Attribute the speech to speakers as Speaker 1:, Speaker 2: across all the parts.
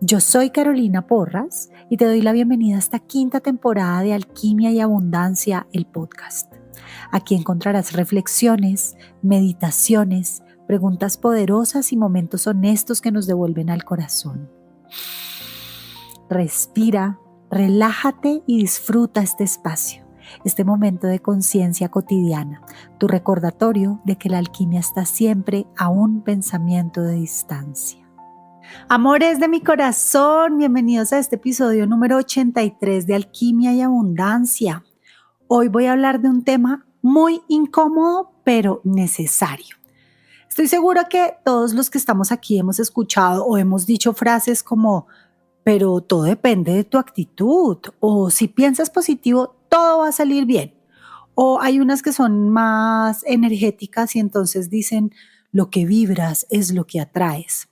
Speaker 1: Yo soy Carolina Porras y te doy la bienvenida a esta quinta temporada de Alquimia y Abundancia, el podcast. Aquí encontrarás reflexiones, meditaciones, preguntas poderosas y momentos honestos que nos devuelven al corazón. Respira, relájate y disfruta este espacio, este momento de conciencia cotidiana, tu recordatorio de que la alquimia está siempre a un pensamiento de distancia. Amores de mi corazón, bienvenidos a este episodio número 83 de Alquimia y Abundancia. Hoy voy a hablar de un tema muy incómodo, pero necesario. Estoy segura que todos los que estamos aquí hemos escuchado o hemos dicho frases como, pero todo depende de tu actitud, o si piensas positivo, todo va a salir bien. O hay unas que son más energéticas y entonces dicen, lo que vibras es lo que atraes.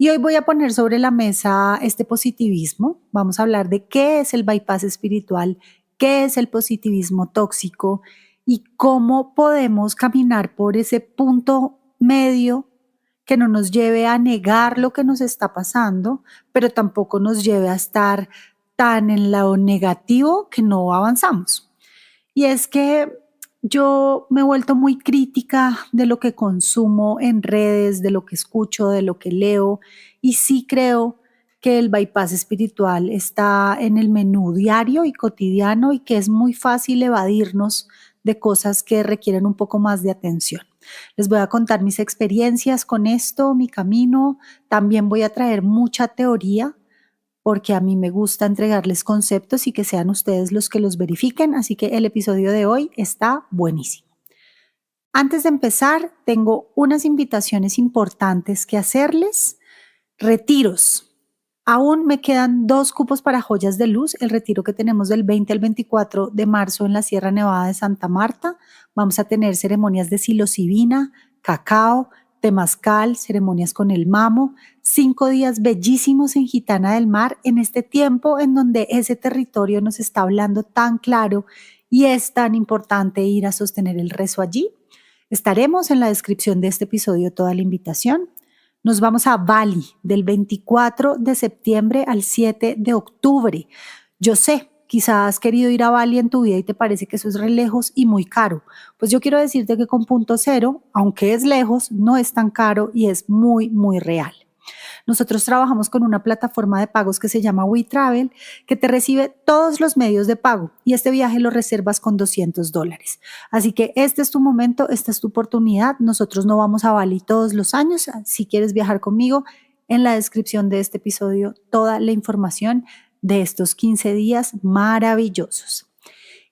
Speaker 1: Y hoy voy a poner sobre la mesa este positivismo. Vamos a hablar de qué es el bypass espiritual, qué es el positivismo tóxico y cómo podemos caminar por ese punto medio que no nos lleve a negar lo que nos está pasando, pero tampoco nos lleve a estar tan en lo negativo que no avanzamos. Y es que yo me he vuelto muy crítica de lo que consumo en redes, de lo que escucho, de lo que leo, y sí creo que el bypass espiritual está en el menú diario y cotidiano y que es muy fácil evadirnos de cosas que requieren un poco más de atención. Les voy a contar mis experiencias con esto, mi camino. También voy a traer mucha teoría porque a mí me gusta entregarles conceptos y que sean ustedes los que los verifiquen, así que el episodio de hoy está buenísimo. Antes de empezar, tengo unas invitaciones importantes que hacerles. Retiros. Aún me quedan 2 cupos para Joyas de Luz, el retiro que tenemos del 20 al 24 de marzo en la Sierra Nevada de Santa Marta. Vamos a tener ceremonias de psilocibina, cacao, temazcal, ceremonias con el mamo, 5 días bellísimos en Gitana del Mar, en este tiempo en donde ese territorio nos está hablando tan claro y es tan importante ir a sostener el rezo allí. Estaremos en la descripción de este episodio toda la invitación. Nos vamos a Bali del 24 de septiembre al 7 de octubre. Yo sé, quizás has querido ir a Bali en tu vida y te parece que eso es re lejos y muy caro. Pues yo quiero decirte que con Punto Cero, aunque es lejos, no es tan caro y es muy, muy real. Nosotros trabajamos con una plataforma de pagos que se llama WeTravel, que te recibe todos los medios de pago y este viaje lo reservas con $200. Así que este es tu momento, esta es tu oportunidad. Nosotros no vamos a Bali todos los años. Si quieres viajar conmigo, en la descripción de este episodio toda la información de estos 15 días maravillosos.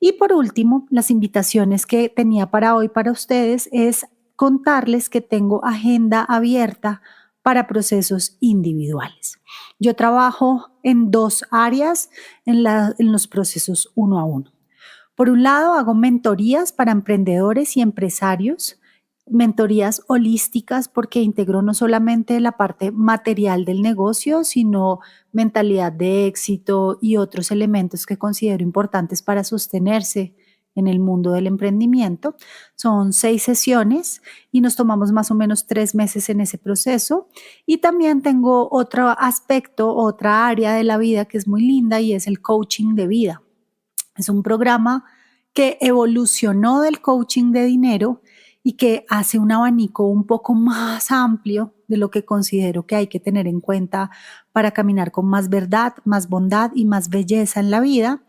Speaker 1: Y por último, las invitaciones que tenía para hoy para ustedes es contarles que tengo agenda abierta para procesos individuales. Yo trabajo en 2 áreas en los procesos uno a uno. Por un lado, hago mentorías para emprendedores y empresarios, mentorías holísticas porque integro no solamente la parte material del negocio, sino mentalidad de éxito y otros elementos que considero importantes para sostenerse en el mundo del emprendimiento. Son 6 sesiones y nos tomamos más o menos 3 meses en ese proceso. Y también tengo otro aspecto, otra área de la vida que es muy linda y es el coaching de vida. Es un programa que evolucionó del coaching de dinero y que hace un abanico un poco más amplio de lo que considero que hay que tener en cuenta para caminar con más verdad, más bondad y más belleza en la vida.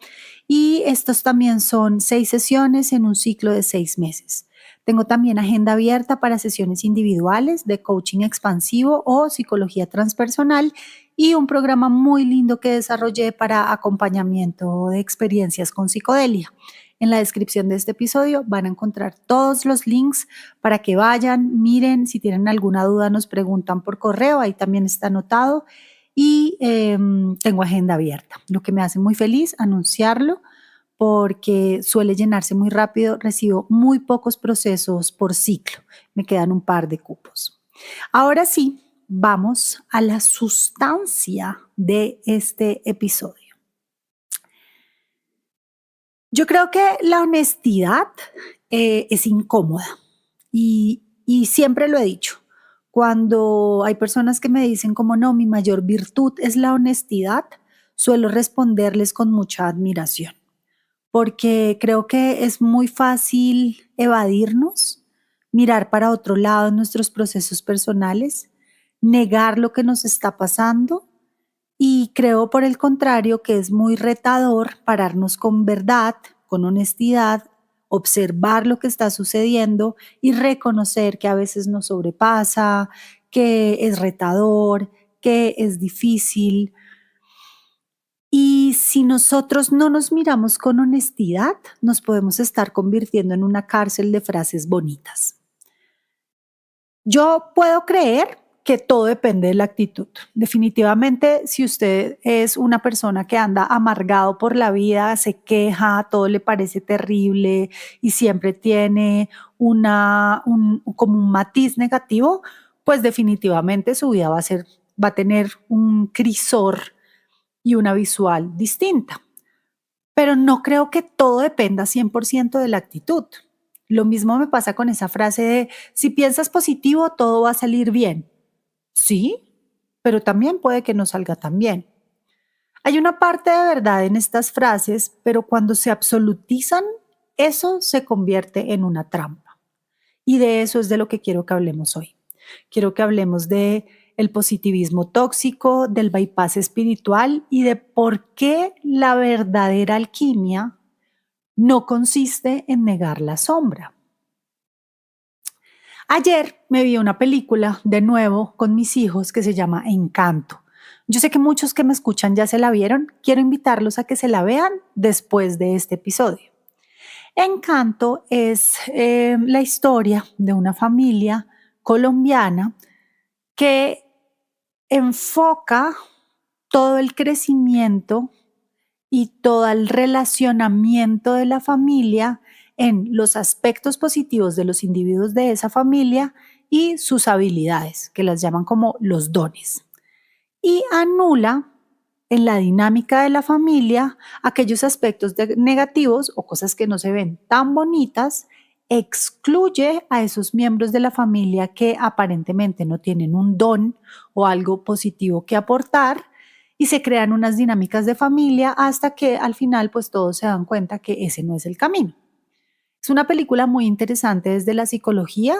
Speaker 1: Y estos también son 6 sesiones en un ciclo de 6 meses. Tengo también agenda abierta para sesiones individuales de coaching expansivo o psicología transpersonal y un programa muy lindo que desarrollé para acompañamiento de experiencias con psicodelia. En la descripción de este episodio van a encontrar todos los links para que vayan, miren, si tienen alguna duda nos preguntan por correo, ahí también está anotado y tengo agenda abierta, lo que me hace muy feliz anunciarlo porque suele llenarse muy rápido, recibo muy pocos procesos por ciclo, me quedan un par de cupos. Ahora sí, vamos a la sustancia de este episodio. Yo creo que la honestidad es incómoda y siempre lo he dicho. Cuando hay personas que me dicen como no, mi mayor virtud es la honestidad, suelo responderles con mucha admiración, porque creo que es muy fácil evadirnos, mirar para otro lado en nuestros procesos personales, negar lo que nos está pasando y creo por el contrario que es muy retador pararnos con verdad, con honestidad, observar lo que está sucediendo y reconocer que a veces nos sobrepasa, que es retador, que es difícil. Y si nosotros no nos miramos con honestidad, nos podemos estar convirtiendo en una cárcel de frases bonitas. Yo puedo creer que todo depende de la actitud. Definitivamente, si usted es una persona que anda amargado por la vida, se queja, todo le parece terrible y siempre tiene como un matiz negativo, pues definitivamente su vida va a tener un crisor y una visual distinta. Pero no creo que todo dependa 100% de la actitud. Lo mismo me pasa con esa frase de, si piensas positivo, todo va a salir bien. Sí, pero también puede que no salga tan bien. Hay una parte de verdad en estas frases, pero cuando se absolutizan, eso se convierte en una trampa. Y de eso es de lo que quiero que hablemos hoy. Quiero que hablemos de el positivismo tóxico, del bypass espiritual y de por qué la verdadera alquimia no consiste en negar la sombra. Ayer me vi una película de nuevo con mis hijos que se llama Encanto. Yo sé que muchos que me escuchan ya se la vieron. Quiero invitarlos a que se la vean después de este episodio. Encanto es la historia de una familia colombiana que enfoca todo el crecimiento y todo el relacionamiento de la familia en los aspectos positivos de los individuos de esa familia y sus habilidades, que las llaman como los dones. Y anula en la dinámica de la familia aquellos aspectos negativos o cosas que no se ven tan bonitas, excluye a esos miembros de la familia que aparentemente no tienen un don o algo positivo que aportar y se crean unas dinámicas de familia hasta que al final pues todos se dan cuenta que ese no es el camino. Es una película muy interesante desde la psicología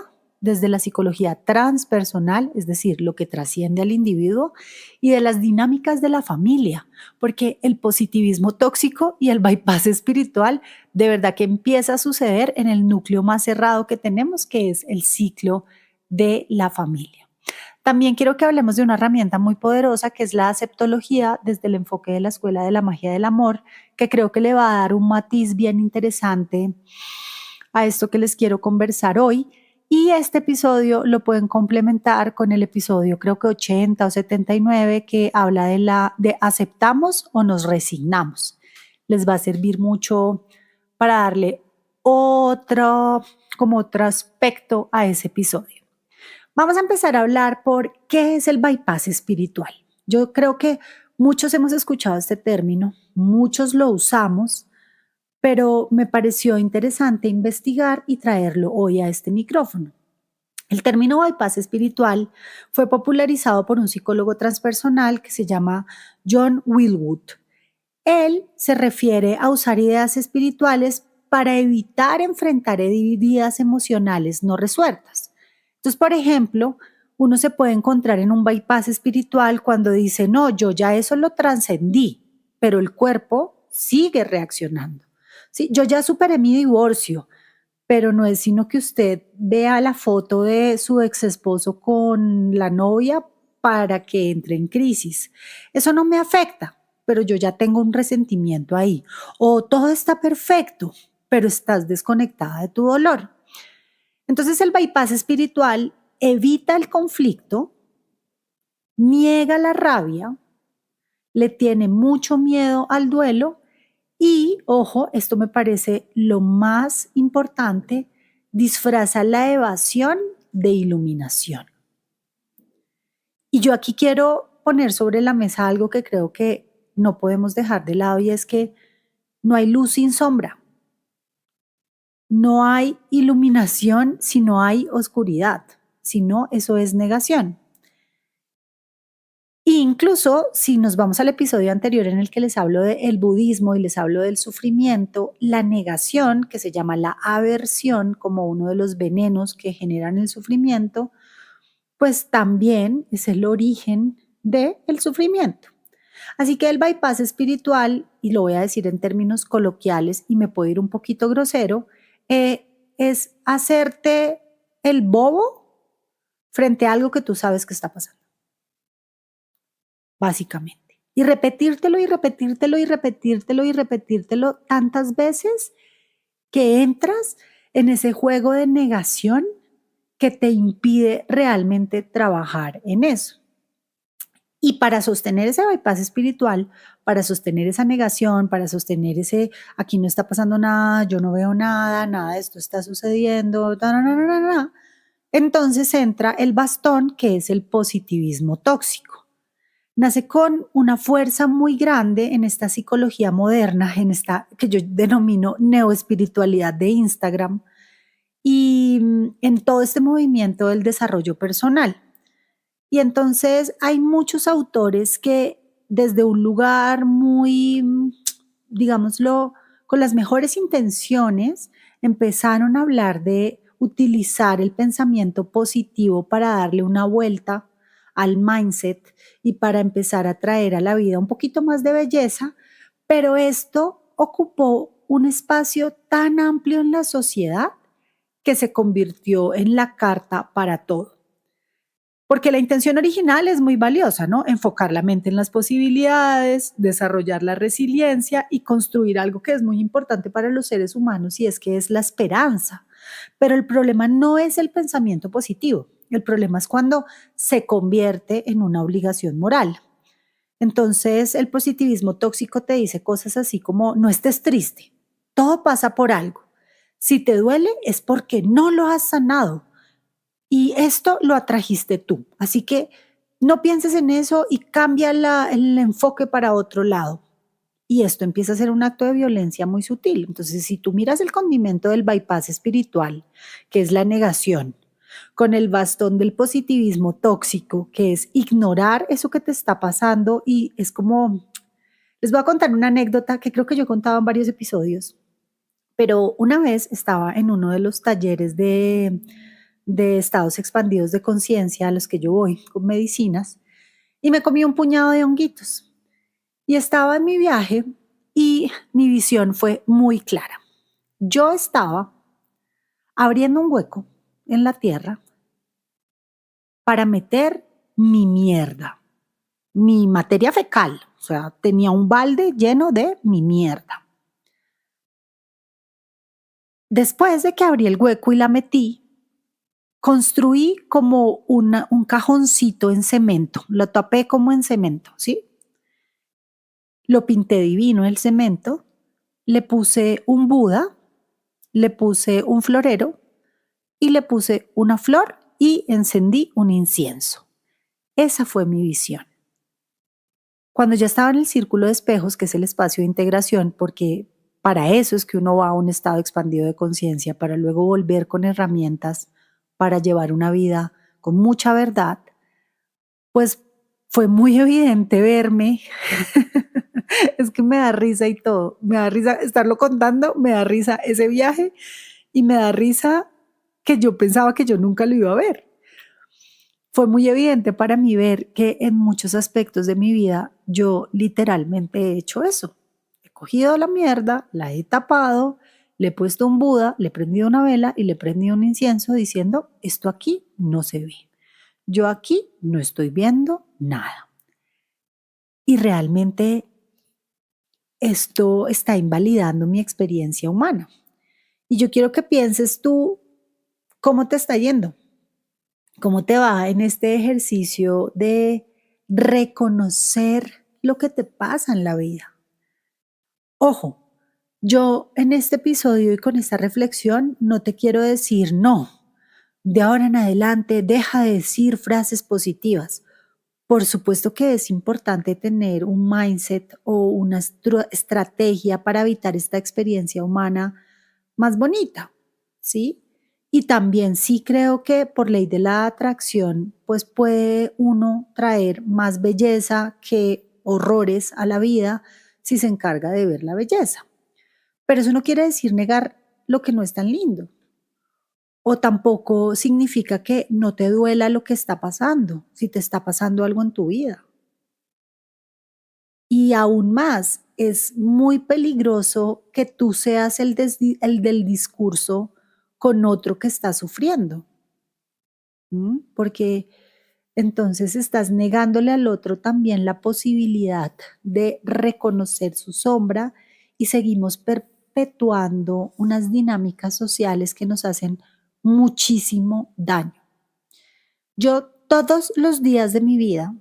Speaker 1: transpersonal, es decir, lo que trasciende al individuo, y de las dinámicas de la familia, porque el positivismo tóxico y el bypass espiritual de verdad que empieza a suceder en el núcleo más cerrado que tenemos, que es el ciclo de la familia. También quiero que hablemos de una herramienta muy poderosa que es la aceptología desde el enfoque de la Escuela de la Magia del Amor, que creo que le va a dar un matiz bien interesante a esto que les quiero conversar hoy. Y este episodio lo pueden complementar con el episodio creo que 80 o 79 que habla de aceptamos o nos resignamos. Les va a servir mucho para darle otro aspecto a ese episodio. Vamos a empezar a hablar por qué es el bypass espiritual. Yo creo que muchos hemos escuchado este término, muchos lo usamos, pero me pareció interesante investigar y traerlo hoy a este micrófono. El término bypass espiritual fue popularizado por un psicólogo transpersonal que se llama John Wilwood. Él se refiere a usar ideas espirituales para evitar enfrentar heridas emocionales no resueltas. Entonces, por ejemplo, uno se puede encontrar en un bypass espiritual cuando dice, no, yo ya eso lo trascendí, pero el cuerpo sigue reaccionando. ¿Sí? Yo ya superé mi divorcio, pero no es sino que usted vea la foto de su ex esposo con la novia para que entre en crisis. Eso no me afecta, pero yo ya tengo un resentimiento ahí. O todo está perfecto, pero estás desconectada de tu dolor. Entonces el bypass espiritual evita el conflicto, niega la rabia, le tiene mucho miedo al duelo y, ojo, esto me parece lo más importante, disfraza la evasión de iluminación. Y yo aquí quiero poner sobre la mesa algo que creo que no podemos dejar de lado y es que no hay luz sin sombra. No hay iluminación si no hay oscuridad. Si no, eso es negación. E incluso si nos vamos al episodio anterior en el que les hablo del budismo y les hablo del sufrimiento, la negación, que se llama la aversión como uno de los venenos que generan el sufrimiento, pues también es el origen del sufrimiento. Así que el bypass espiritual, y lo voy a decir en términos coloquiales y me puedo ir un poquito grosero, es hacerte el bobo frente a algo que tú sabes que está pasando, básicamente. Y repetírtelo y repetírtelo y repetírtelo y repetírtelo tantas veces que entras en ese juego de negación que te impide realmente trabajar en eso. Y para sostener ese bypass espiritual, para sostener esa negación, para sostener ese aquí no está pasando nada, yo no veo nada, nada de esto está sucediendo, entonces entra el bastón que es el positivismo tóxico. Nace con una fuerza muy grande en esta psicología moderna, en esta que yo denomino neoespiritualidad de Instagram y en todo este movimiento del desarrollo personal. Y entonces hay muchos autores que desde un lugar muy, digámoslo, con las mejores intenciones, empezaron a hablar de utilizar el pensamiento positivo para darle una vuelta al mindset y para empezar a traer a la vida un poquito más de belleza, pero esto ocupó un espacio tan amplio en la sociedad que se convirtió en la carta para todo. Porque la intención original es muy valiosa, ¿no? Enfocar la mente en las posibilidades, desarrollar la resiliencia y construir algo que es muy importante para los seres humanos y es que es la esperanza. Pero el problema no es el pensamiento positivo, el problema es cuando se convierte en una obligación moral. Entonces el positivismo tóxico te dice cosas así como no estés triste, todo pasa por algo. Si te duele es porque no lo has sanado. Y esto lo atrajiste tú. Así que no pienses en eso y cambia el enfoque para otro lado. Y esto empieza a ser un acto de violencia muy sutil. Entonces, si tú miras el condimento del bypass espiritual, que es la negación, con el bastón del positivismo tóxico, que es ignorar eso que te está pasando y es como, les voy a contar una anécdota que creo que yo he contado en varios episodios, pero una vez estaba en uno de los talleres de estados expandidos de conciencia a los que yo voy con medicinas y me comí un puñado de honguitos. Y estaba en mi viaje y mi visión fue muy clara. Yo estaba abriendo un hueco en la tierra para meter mi mierda, mi materia fecal. O sea, tenía un balde lleno de mi mierda. Después de que abrí el hueco y la metí, construí como un cajoncito en cemento, lo tapé como en cemento, ¿sí? Lo pinté divino el cemento, le puse un Buda, le puse un florero y le puse una flor y encendí un incienso. Esa fue mi visión. Cuando ya estaba en el círculo de espejos, que es el espacio de integración, porque para eso es que uno va a un estado expandido de conciencia, para luego volver con herramientas para llevar una vida con mucha verdad, pues fue muy evidente verme. Es que me da risa y todo, me da risa estarlo contando, me da risa ese viaje y me da risa que yo pensaba que yo nunca lo iba a ver. Fue muy evidente para mí ver que en muchos aspectos de mi vida yo literalmente he hecho eso. He cogido la mierda, la he tapado, le he puesto un Buda, le he prendido una vela y le he prendido un incienso diciendo, esto aquí no se ve. Yo aquí no estoy viendo nada. Y realmente esto está invalidando mi experiencia humana. Y yo quiero que pienses tú cómo te está yendo, cómo te va en este ejercicio de reconocer lo que te pasa en la vida. Ojo, yo en este episodio y con esta reflexión no te quiero decir no. De ahora en adelante deja de decir frases positivas. Por supuesto que es importante tener un mindset o una estrategia para evitar esta experiencia humana más bonita, ¿sí? Y también sí creo que por ley de la atracción, pues puede uno traer más belleza que horrores a la vida si se encarga de ver la belleza. Pero eso no quiere decir negar lo que no es tan lindo. O tampoco significa que no te duela lo que está pasando, si te está pasando algo en tu vida. Y aún más, es muy peligroso que tú seas el del discurso con otro que está sufriendo. Porque entonces estás negándole al otro también la posibilidad de reconocer su sombra y seguimos perpetuando unas dinámicas sociales que nos hacen muchísimo daño. Yo todos los días de mi vida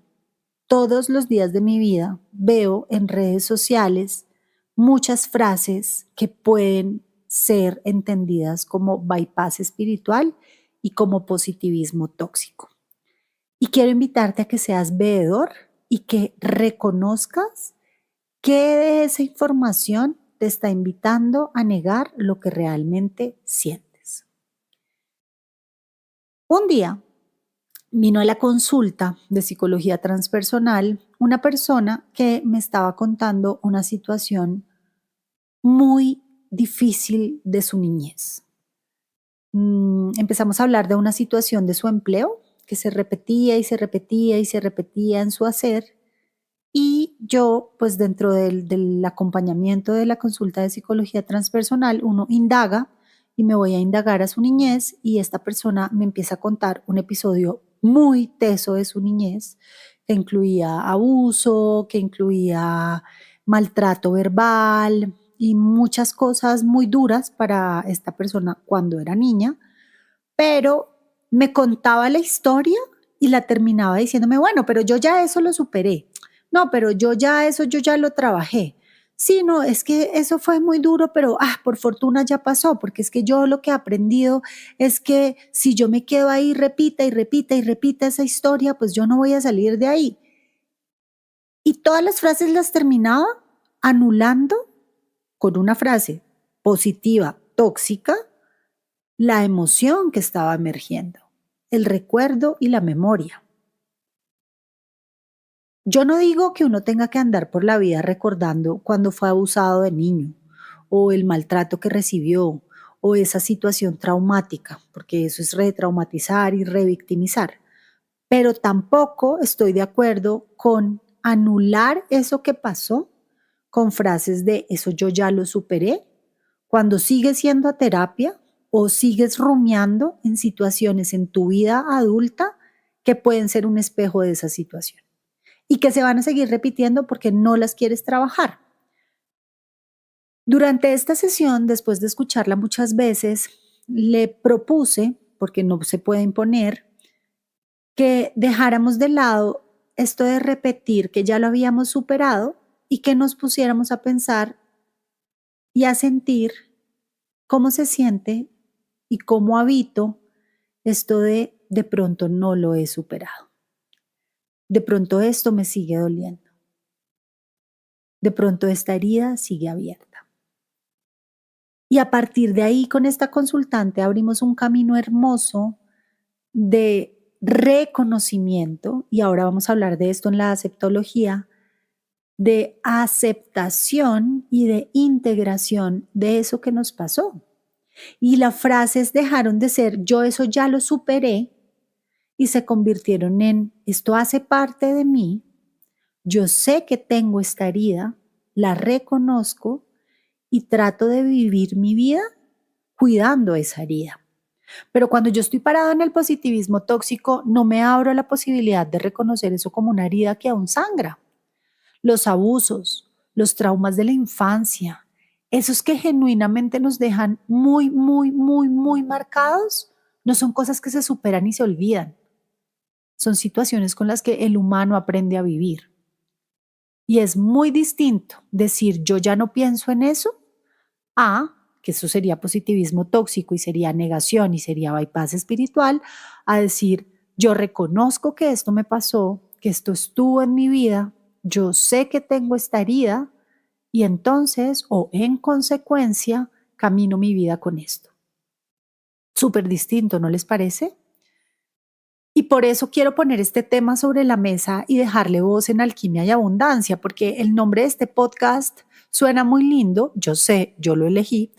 Speaker 1: veo en redes sociales muchas frases que pueden ser entendidas como bypass espiritual y como positivismo tóxico. Y quiero invitarte a que seas veedor y que reconozcas qué de esa información te está invitando a negar lo que realmente sientes. Un día vino a la consulta de psicología transpersonal una persona que me estaba contando una situación muy difícil de su niñez. Empezamos a hablar de una situación de su empleo que se repetía y se repetía y se repetía en su hacer. Y yo, pues dentro del acompañamiento de la consulta de psicología transpersonal, uno indaga y me voy a indagar a su niñez y esta persona me empieza a contar un episodio muy teso de su niñez que incluía abuso, que incluía maltrato verbal y muchas cosas muy duras para esta persona cuando era niña, pero me contaba la historia y la terminaba diciéndome, bueno, pero yo ya eso lo superé. No, pero yo ya lo trabajé. Sí, no, es que eso fue muy duro, pero por fortuna ya pasó, porque es que yo lo que he aprendido es que si yo me quedo ahí, repita y repita y repita esa historia, pues yo no voy a salir de ahí. Y todas las frases las terminaba anulando con una frase positiva, tóxica, la emoción que estaba emergiendo, el recuerdo y la memoria. Yo no digo que uno tenga que andar por la vida recordando cuando fue abusado de niño o el maltrato que recibió o esa situación traumática, porque eso es retraumatizar y revictimizar. Pero tampoco estoy de acuerdo con anular eso que pasó con frases de eso yo ya lo superé, cuando sigues yendo a terapia o sigues rumiando en situaciones en tu vida adulta que pueden ser un espejo de esa situación y que se van a seguir repitiendo porque no las quieres trabajar. Durante esta sesión, después de escucharla muchas veces, le propuse, porque no se puede imponer, que dejáramos de lado esto de repetir que ya lo habíamos superado y que nos pusiéramos a pensar y a sentir cómo se siente y cómo habito esto de pronto no lo he superado. De pronto esto me sigue doliendo. De pronto esta herida sigue abierta. Y a partir de ahí, con esta consultante, abrimos un camino hermoso de reconocimiento, y ahora vamos a hablar de esto en la aceptología, de aceptación y de integración de eso que nos pasó. Y las frases dejaron de ser yo eso ya lo superé y se convirtieron en esto hace parte de mí, yo sé que tengo esta herida, la reconozco y trato de vivir mi vida cuidando esa herida. Pero cuando yo estoy parado en el positivismo tóxico, no me abro a la posibilidad de reconocer eso como una herida que aún sangra. Los abusos, los traumas de la infancia, esos que genuinamente nos dejan muy, muy, muy, muy marcados, no son cosas que se superan y se olvidan. Son situaciones con las que el humano aprende a vivir. Y es muy distinto decir yo ya no pienso en eso a, que eso sería positivismo tóxico y sería negación y sería bypass espiritual, a decir yo reconozco que esto me pasó, que esto estuvo en mi vida, yo sé que tengo esta herida y entonces o en consecuencia camino mi vida con esto. súper distinto, ¿no les parece? Y por eso quiero poner este tema sobre la mesa y dejarle voz en Alquimia y Abundancia, porque el nombre de este podcast suena muy lindo, yo sé, yo lo elegí,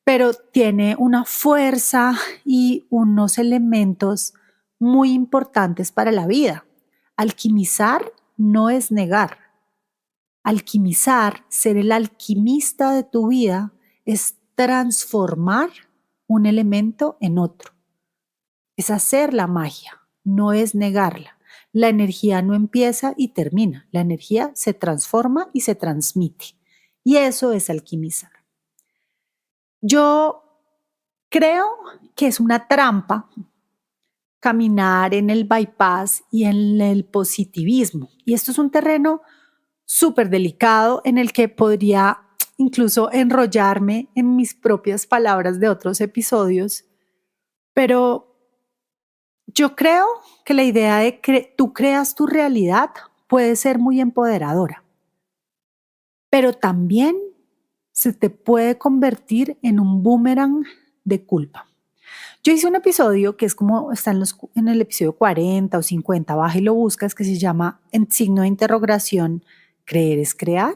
Speaker 1: pero tiene una fuerza y unos elementos muy importantes para la vida. Alquimizar no es negar. Alquimizar, ser el alquimista de tu vida, es transformar un elemento en otro. Es hacer la magia, no es negarla. La energía no empieza y termina. La energía se transforma y se transmite. Y eso es alquimizar. Yo creo que es una trampa caminar en el bypass y en el positivismo. Y esto es un terreno súper delicado en el que podría incluso enrollarme en mis propias palabras de otros episodios, pero yo creo que la idea de que tú creas tu realidad puede ser muy empoderadora, pero también se te puede convertir en un boomerang de culpa. Yo hice un episodio que es como está en el episodio 40 o 50, baja y lo buscas, que se llama en signo de interrogación, ¿creer es crear?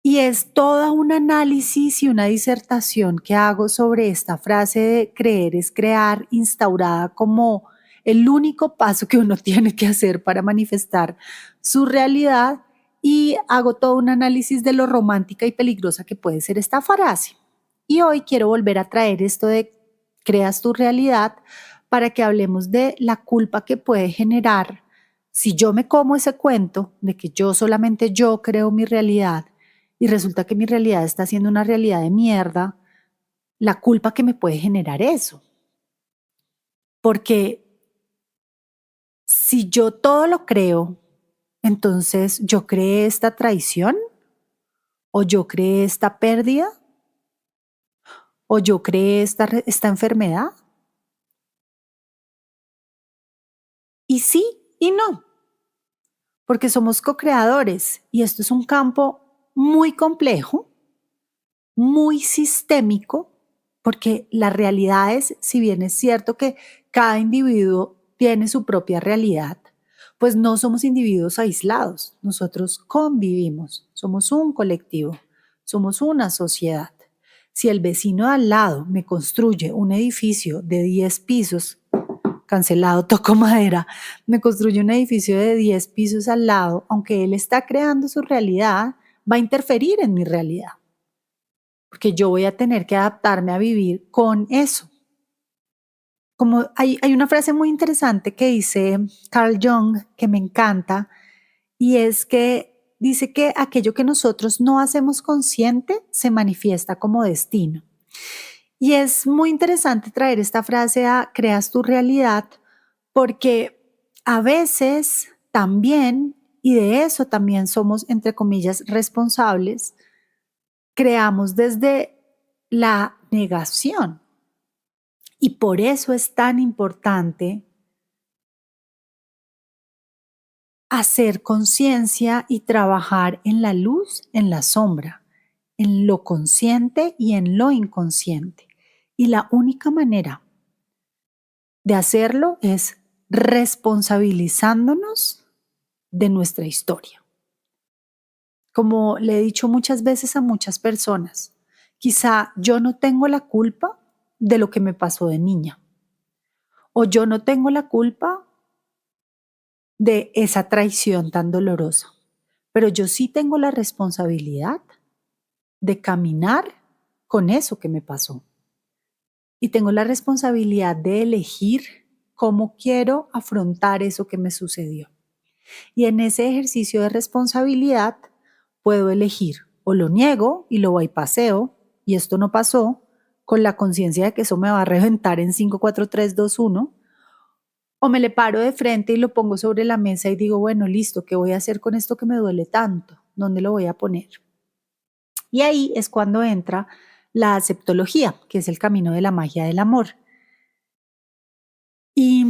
Speaker 1: Y es todo un análisis y una disertación que hago sobre esta frase de creer es crear, instaurada como el único paso que uno tiene que hacer para manifestar su realidad, y hago todo un análisis de lo romántica y peligrosa que puede ser esta frase. Y hoy quiero volver a traer esto de creas tu realidad para que hablemos de la culpa que puede generar si yo me como ese cuento de que solamente yo creo mi realidad y resulta que mi realidad está siendo una realidad de mierda, la culpa que me puede generar eso. Porque si yo todo lo creo, entonces yo creé esta traición o yo creé esta pérdida o yo creé esta enfermedad. Y sí y no, porque somos co-creadores y esto es un campo muy complejo, muy sistémico, porque las realidades, si bien es cierto que cada individuo tiene su propia realidad, pues no somos individuos aislados, nosotros convivimos, somos un colectivo, somos una sociedad. Si el vecino de al lado me construye un edificio de 10 pisos, cancelado, toco madera, me construye un edificio de 10 pisos al lado, aunque él está creando su realidad, va a interferir en mi realidad, porque yo voy a tener que adaptarme a vivir con eso. Como hay una frase muy interesante que dice Carl Jung que me encanta, y es que dice que aquello que nosotros no hacemos consciente se manifiesta como destino. Y es muy interesante traer esta frase a creas tu realidad, porque a veces también, y de eso también somos, entre comillas, responsables, creamos desde la negación. Y por eso es tan importante hacer conciencia y trabajar en la luz, en la sombra, en lo consciente y en lo inconsciente. Y la única manera de hacerlo es responsabilizándonos de nuestra historia. Como le he dicho muchas veces a muchas personas, quizá yo no tengo la culpa de lo que me pasó de niña, o yo no tengo la culpa de esa traición tan dolorosa, pero yo sí tengo la responsabilidad de caminar con eso que me pasó. Y tengo la responsabilidad de elegir cómo quiero afrontar eso que me sucedió. Y en ese ejercicio de responsabilidad puedo elegir o lo niego y lo bypasseo y esto no pasó, con la conciencia de que eso me va a reventar en 5, 4, 3, 2, 1, o me le paro de frente y lo pongo sobre la mesa y digo, bueno, listo, ¿qué voy a hacer con esto que me duele tanto? ¿Dónde lo voy a poner? Y ahí es cuando entra la aceptología, que es el camino de la magia del amor. Y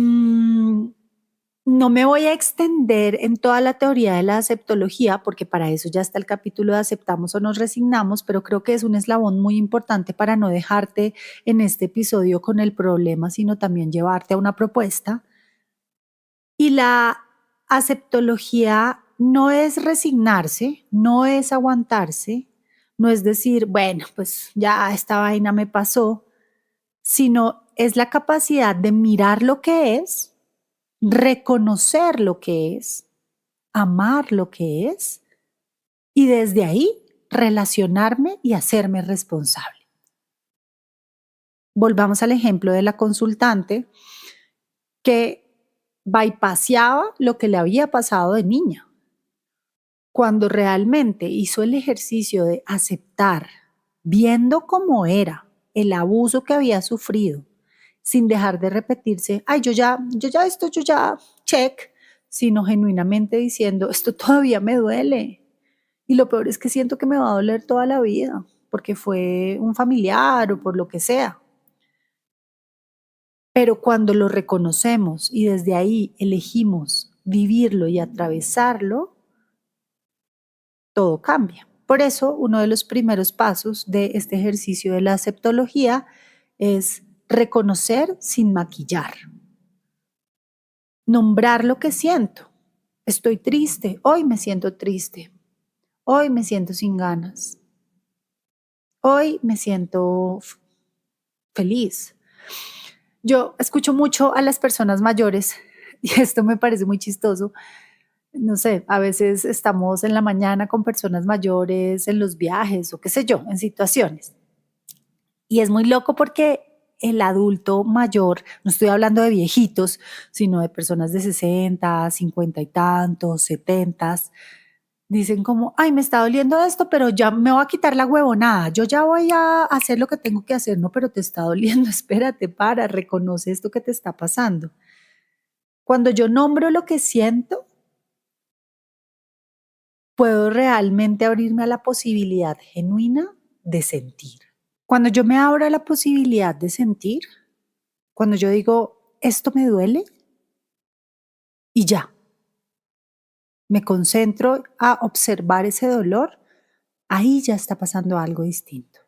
Speaker 1: No me voy a extender en toda la teoría de la aceptología, porque para eso ya está el capítulo de aceptamos o nos resignamos, pero creo que es un eslabón muy importante para no dejarte en este episodio con el problema, sino también llevarte a una propuesta. Y la aceptología no es resignarse, no es aguantarse, no es decir, bueno, pues ya esta vaina me pasó, sino es la capacidad de mirar lo que es, reconocer lo que es, amar lo que es y desde ahí relacionarme y hacerme responsable. Volvamos al ejemplo de la consultante que bypaseaba lo que le había pasado de niña. Cuando realmente hizo el ejercicio de aceptar, viendo cómo era el abuso que había sufrido, sin dejar de repetirse, ay, yo ya, check, sino genuinamente diciendo, esto todavía me duele. Y lo peor es que siento que me va a doler toda la vida, porque fue un familiar o por lo que sea. Pero cuando lo reconocemos y desde ahí elegimos vivirlo y atravesarlo, todo cambia. Por eso, uno de los primeros pasos de este ejercicio de la aceptología es reconocer sin maquillar. Nombrar lo que siento. Estoy triste, hoy me siento triste, hoy me siento sin ganas, hoy me siento feliz. Yo escucho mucho a las personas mayores y esto me parece muy chistoso. No sé, a veces estamos en la mañana con personas mayores en los viajes o qué sé yo, en situaciones. Y es muy loco porque el adulto mayor, no estoy hablando de viejitos, sino de personas de 60, 50 y tantos, 70, dicen como, ay, me está doliendo esto, pero ya me voy a quitar la huevonada, yo ya voy a hacer lo que tengo que hacer, no, pero te está doliendo, espérate, reconoce esto que te está pasando. Cuando yo nombro lo que siento, puedo realmente abrirme a la posibilidad genuina de sentir. Cuando yo me abro a la posibilidad de sentir, cuando yo digo, esto me duele y ya, me concentro a observar ese dolor, ahí ya está pasando algo distinto.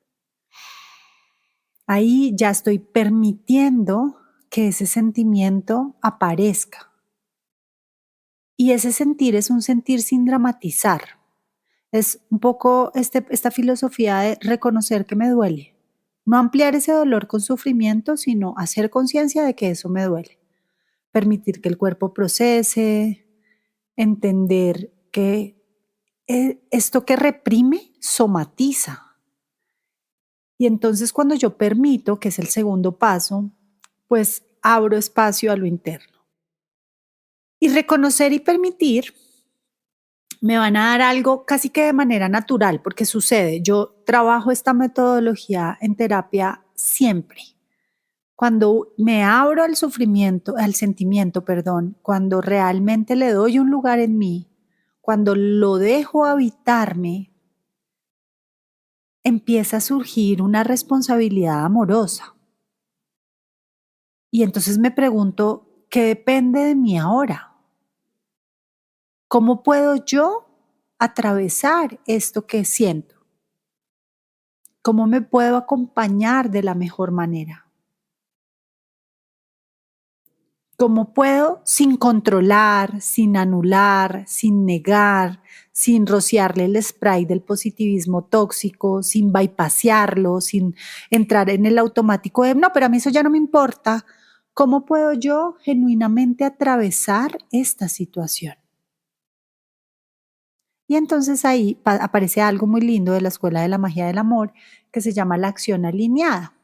Speaker 1: Ahí ya estoy permitiendo que ese sentimiento aparezca. Y ese sentir es un sentir sin dramatizar. Es un poco esta filosofía de reconocer que me duele. No ampliar ese dolor con sufrimiento, sino hacer conciencia de que eso me duele. Permitir que el cuerpo procese, entender que esto que reprime somatiza. Y entonces cuando yo permito, que es el segundo paso, pues abro espacio a lo interno. Y reconocer y permitir me van a dar algo casi que de manera natural, porque sucede, yo trabajo esta metodología en terapia siempre. Cuando me abro al sufrimiento, al sentimiento, perdón, cuando realmente le doy un lugar en mí, cuando lo dejo habitarme, empieza a surgir una responsabilidad amorosa. Y entonces me pregunto, ¿qué depende de mí ahora? ¿Cómo puedo yo atravesar esto que siento? ¿Cómo me puedo acompañar de la mejor manera? ¿Cómo puedo, sin controlar, sin anular, sin negar, sin rociarle el spray del positivismo tóxico, sin bypasearlo, sin entrar en el automático de, no, pero a mí eso ya no me importa? ¿Cómo puedo yo genuinamente atravesar esta situación? Y entonces ahí aparece algo muy lindo de la Escuela de la Magia del Amor que se llama la acción alineada.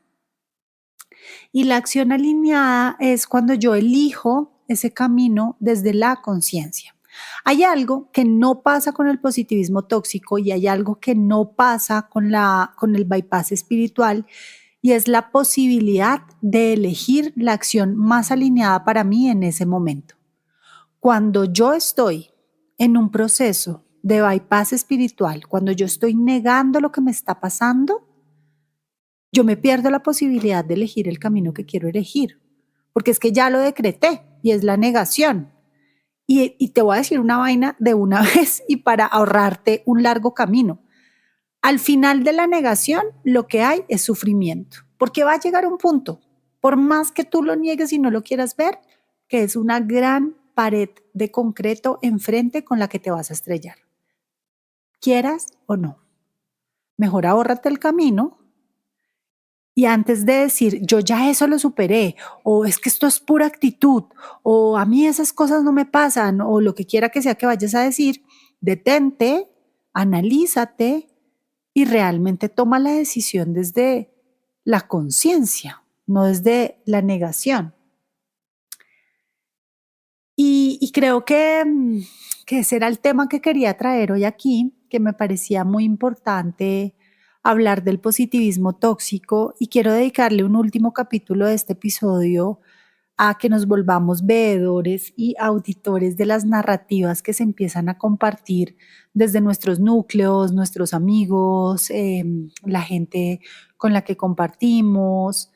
Speaker 1: Y la acción alineada es cuando yo elijo ese camino desde la conciencia. Hay algo que no pasa con el positivismo tóxico y hay algo que no pasa con el bypass espiritual y es la posibilidad de elegir la acción más alineada para mí en ese momento. Cuando yo estoy en un proceso de bypass espiritual, cuando yo estoy negando lo que me está pasando, yo me pierdo la posibilidad de elegir el camino que quiero elegir, porque es que ya lo decreté y es la negación. Y te voy a decir una vaina de una vez y para ahorrarte un largo camino. Al final de la negación, lo que hay es sufrimiento, porque va a llegar un punto, por más que tú lo niegues y no lo quieras ver, que es una gran pared de concreto enfrente con la que te vas a estrellar, quieras o no. Mejor ahórrate el camino y antes de decir, yo ya eso lo superé, o es que esto es pura actitud, o a mí esas cosas no me pasan, o lo que quiera que sea que vayas a decir, detente, analízate y realmente toma la decisión desde la conciencia, no desde la negación. Y creo que ese era el tema que quería traer hoy aquí, que me parecía muy importante hablar del positivismo tóxico y quiero dedicarle un último capítulo de este episodio a que nos volvamos veedores y auditores de las narrativas que se empiezan a compartir desde nuestros núcleos, nuestros amigos, la gente con la que compartimos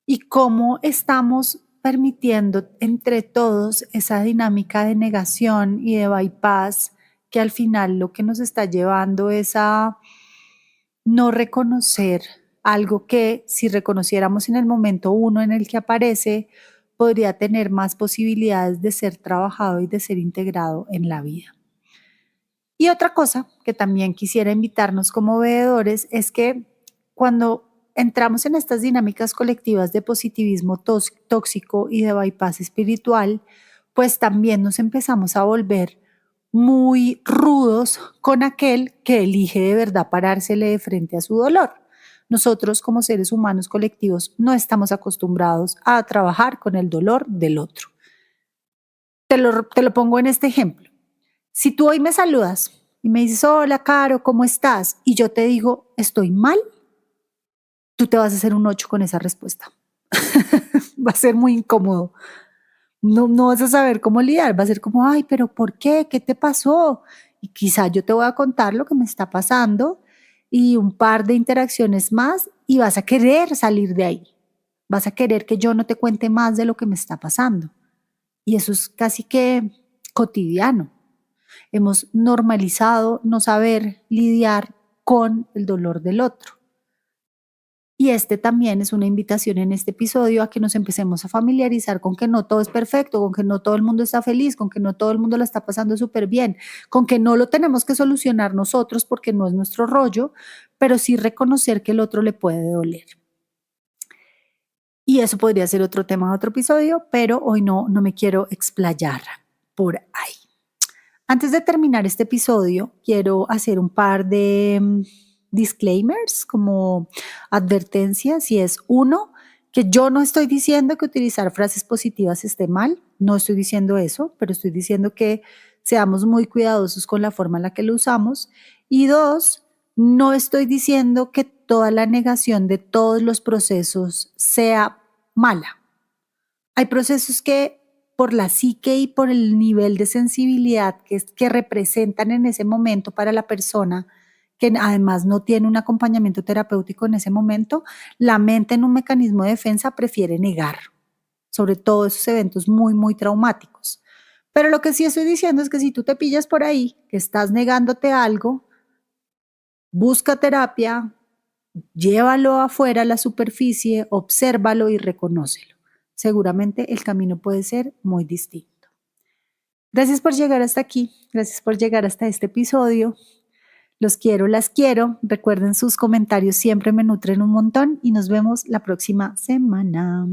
Speaker 1: y cómo estamos permitiendo entre todos esa dinámica de negación y de bypass que al final lo que nos está llevando es a no reconocer algo que si reconociéramos en el momento uno en el que aparece, podría tener más posibilidades de ser trabajado y de ser integrado en la vida. Y otra cosa que también quisiera invitarnos como veedores es que cuando entramos en estas dinámicas colectivas de positivismo tóxico y de bypass espiritual, pues también nos empezamos a volver muy rudos con aquel que elige de verdad parársele de frente a su dolor. Nosotros como seres humanos colectivos no estamos acostumbrados a trabajar con el dolor del otro. Te lo pongo en este ejemplo. Si tú hoy me saludas y me dices, hola, Caro, ¿cómo estás? Y yo te digo, estoy mal, tú te vas a hacer un 8 con esa respuesta. Va a ser muy incómodo. No vas a saber cómo lidiar. Va a ser como, ay, pero ¿por qué? ¿Qué te pasó? Y quizá yo te voy a contar lo que me está pasando y un par de interacciones más y vas a querer salir de ahí. Vas a querer que yo no te cuente más de lo que me está pasando. Y eso es casi que cotidiano. Hemos normalizado no saber lidiar con el dolor del otro. Y este también es una invitación en este episodio a que nos empecemos a familiarizar con que no todo es perfecto, con que no todo el mundo está feliz, con que no todo el mundo la está pasando súper bien, con que no lo tenemos que solucionar nosotros porque no es nuestro rollo, pero sí reconocer que el otro le puede doler. Y eso podría ser otro tema de otro episodio, pero hoy no me quiero explayar por ahí. Antes de terminar este episodio, quiero hacer un par de disclaimers, como advertencias, y es uno, que yo no estoy diciendo que utilizar frases positivas esté mal, no estoy diciendo eso, pero estoy diciendo que seamos muy cuidadosos con la forma en la que lo usamos. Y dos, no estoy diciendo que toda la negación de todos los procesos sea mala. Hay procesos que por la psique y por el nivel de sensibilidad que representan en ese momento para la persona, que además no tiene un acompañamiento terapéutico en ese momento, la mente en un mecanismo de defensa prefiere negar, sobre todo esos eventos muy, muy traumáticos. Pero lo que sí estoy diciendo es que si tú te pillas por ahí, que estás negándote algo, busca terapia, llévalo afuera a la superficie, obsérvalo y reconócelo. Seguramente el camino puede ser muy distinto. Gracias por llegar hasta aquí, gracias por llegar hasta este episodio. Los quiero, las quiero. Recuerden, sus comentarios siempre me nutren un montón y nos vemos la próxima semana.